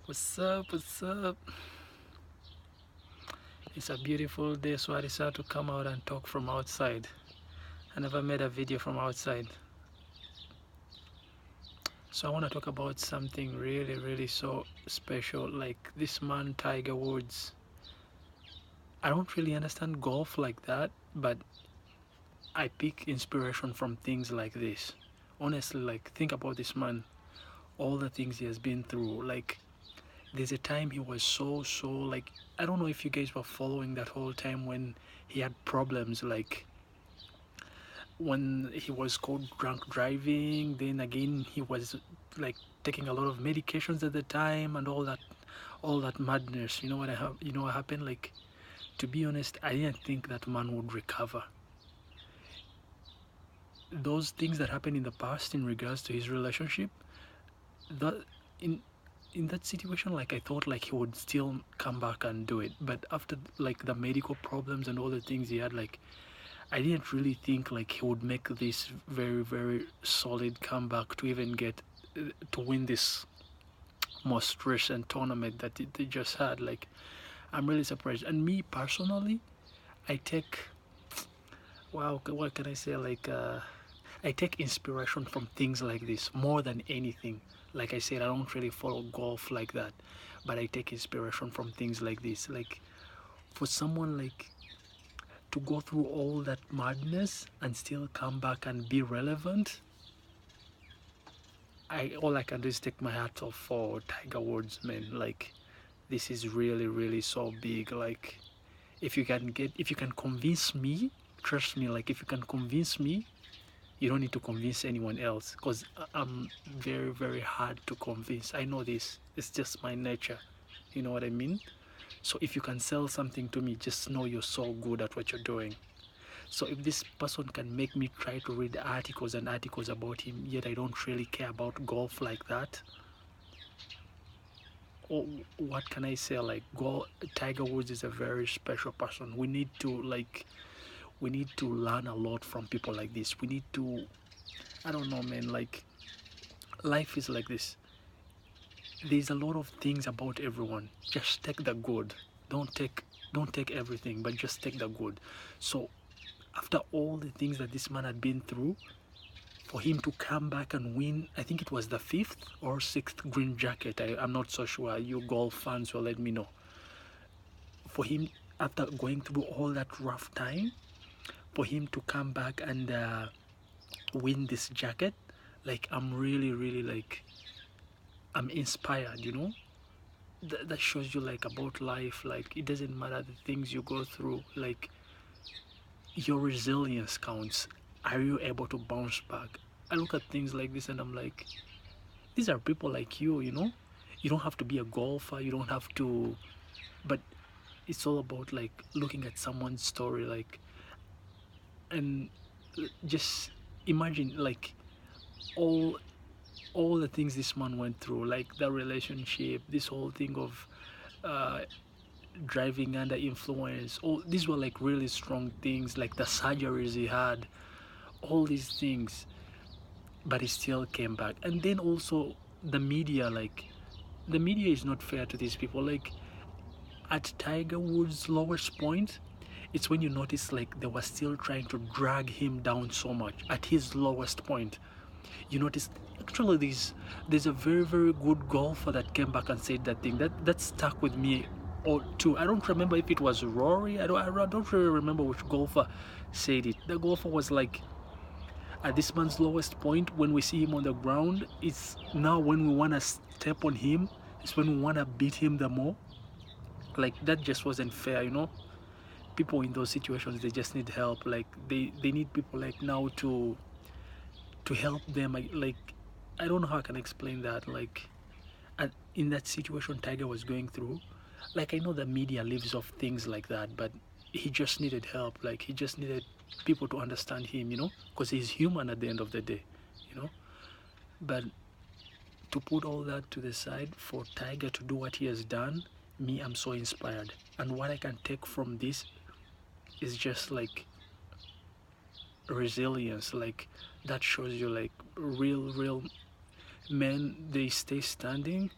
What's up? What's up? It's a beautiful day, so I decided to come out and talk from outside. I never made a video from outside. So I want to talk about something really, really so special, like this man, Tiger Woods. I don't really understand golf like that, but I pick inspiration from things like this. Honestly, like, think about this man, all the things he has been through. Like, there's a time he was so, like, I don't know if you guys were following that whole time when he had problems, like, when he was caught drunk driving. Then again, he was like taking a lot of medications at the time and all that madness. You know what what happened? Like, to be honest, I didn't think that man would recover. Those things that happened in the past in regards to his relationship, that in in that situation, like, I thought like he would still come back and do it. But after like the medical problems and all the things he had, like, I didn't really think like he would make this very solid comeback to even get to win this most recent tournament that they just had. Like, I'm really surprised. And me personally, I take, wow, what can I say? Like, I take inspiration from things like this more than anything. Like I said, I don't really follow golf like that, but I take inspiration from things like this. Like, for someone like to go through all that madness and still come back and be relevant, all I can do is take my hat off for Tiger Woods, man. Like, this is really so big. Like, if you can convince me, trust me. Like, if you can convince me, you don't need to convince anyone else, because I'm very hard to convince. I know this. It's just my nature. You know what I mean? So if you can sell something to me, just know you're so good at what you're doing. So if this person can make me try to read articles and articles about him, yet I don't really care about golf like that, or what can I say? Like, Tiger Woods is a very special person. We need to learn a lot from people like this. We need to, I don't know, man. Like, life is like this. There's a lot of things about everyone. Just take the good. Don't take don't take everything, but just take the good. So after all the things that this man had been through, for him to come back and win, I think it was the fifth or sixth green jacket. I'm not so sure. You golf fans will let me know. For him, after going through all that rough time, for him to come back and win this jacket, like, I'm really like, I'm inspired. That shows you, like, about life. Like, it doesn't matter the things you go through. Like, your resilience counts. Are you able to bounce back? I look at things like this and I'm like, these are people like you. You don't have to be a golfer, you don't have to, but it's all about, like, looking at someone's story, like, and just imagine, like, all all the things this man went through, like the relationship, this whole thing of uh, driving under influence. All these were like really strong things, like the surgeries he had, all these things, but he still came back. And then also the media, like, the media is not fair to these people. Like, at Tiger Woods' lowest point, it's when you notice, like, they were still trying to drag him down so much. At his lowest point, you notice, actually, there's a very good golfer that came back and said that thing that stuck with me, or two. I don't remember if it was Rory. I don't really remember which golfer said it. The golfer was like, at this man's lowest point, when we see him on the ground, it's now when we want to step on him, it's when we want to beat him the more. Like, that just wasn't fair. People in those situations, they just need help. Like, they need people like now to help them. Like, I don't know how I can explain that. Like, in that situation Tiger was going through, like, I know the media lives off things like that, but he just needed help. Like, he just needed people to understand him, because he's human at the end of the day, you know. But to put all that to the side, for Tiger to do what he has done, me, I'm so inspired. And what I can take from this is just like resilience. Like, that shows you, like, real men, they stay standing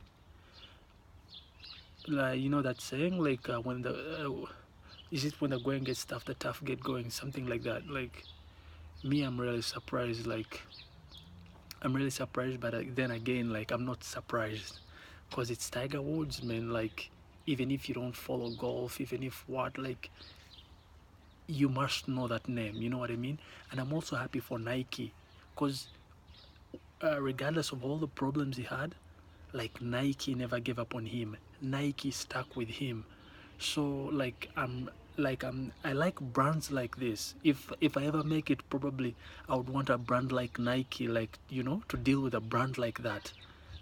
Like, you know that saying, like, when the is it when the going gets tough, the tough get going, something like that. Like, me, I'm really surprised. Like, I'm really surprised, but then again, like, I'm not surprised because it's Tiger Woods, man. Like, even if you don't follow golf, even if what, like, you must know that name. You know what I mean? And I'm also happy for Nike because regardless of all the problems he had, like, Nike never gave up on him. Nike stuck with him. So I like brands like this. If I ever make it, probably I would want a brand like Nike, like, you know, to deal with a brand like that.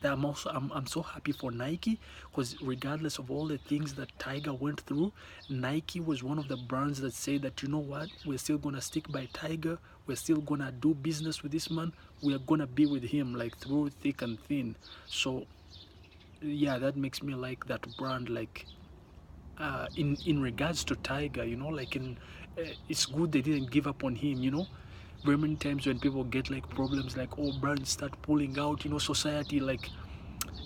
That I'm so happy for Nike because regardless of all the things that Tiger went through, Nike was one of the brands that say that, you know what, we're still gonna stick by Tiger, we're still gonna do business with this man, we are gonna be with him like through thick and thin. So yeah, that makes me like that brand. Like, in regards to Tiger, you know, like, it's good they didn't give up on him. You know, very many times when people get like problems, like, oh, brands start pulling out. You know, society, like,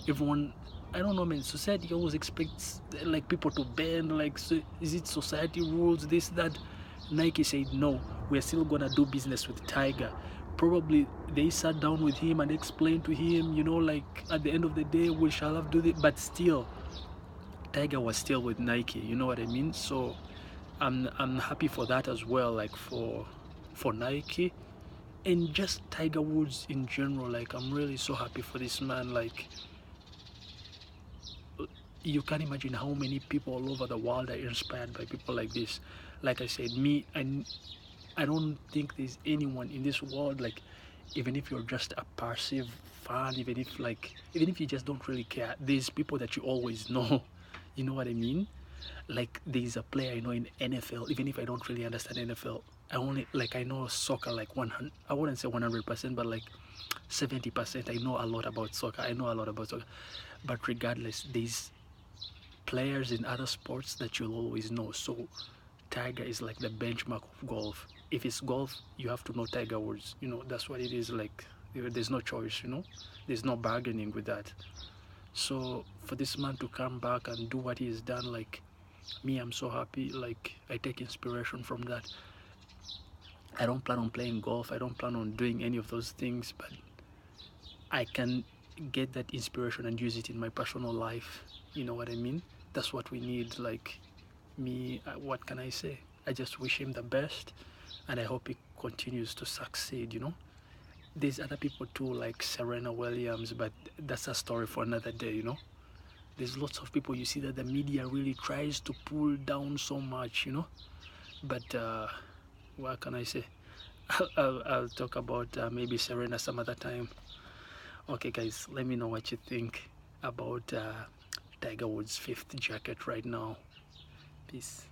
everyone. I don't know, man. Society always expects like people to bend. Like, so, is it society rules? This, that. Nike said no. We're still gonna do business with Tiger. Probably they sat down with him and explained to him, you know, like, at the end of the day, we shall have to do this. But still, Tiger was still with Nike. You know what I mean? So I'm happy for that as well. Like, for Nike and just Tiger Woods in general. Like, I'm really so happy for this man. Like, you can't imagine how many people all over the world are inspired by people like this. Like I said, me, I don't think there's anyone in this world, like, even if you're just a passive fan, even if you just don't really care, there's people that you always know. You know what I mean? Like, there's a player I know in NFL, even if I don't really understand NFL. I know soccer like 100, I wouldn't say 100%, but like 70%. I know a lot about soccer. I know a lot about soccer. But regardless, there's players in other sports that you'll always know. So Tiger is like the benchmark of golf. If it's golf, you have to know Tiger Woods. You know, that's what it is. Like, there's no choice, you know? There's no bargaining with that. So for this man to come back and do what he's done, like, me, I'm so happy. Like, I take inspiration from that. I don't plan on playing golf. I don't plan on doing any of those things, but I can get that inspiration and use it in my personal life. You know what I mean? That's what we need. Like, me, what can I say? I just wish him the best, and I hope he continues to succeed, you know? There's other people too, like Serena Williams, but that's a story for another day, you know? There's lots of people you see that the media really tries to pull down so much, you know? But what can I say? I'll talk about maybe Serena some other time. Okay, guys, let me know what you think about Tiger Woods' fifth jacket right now. Peace.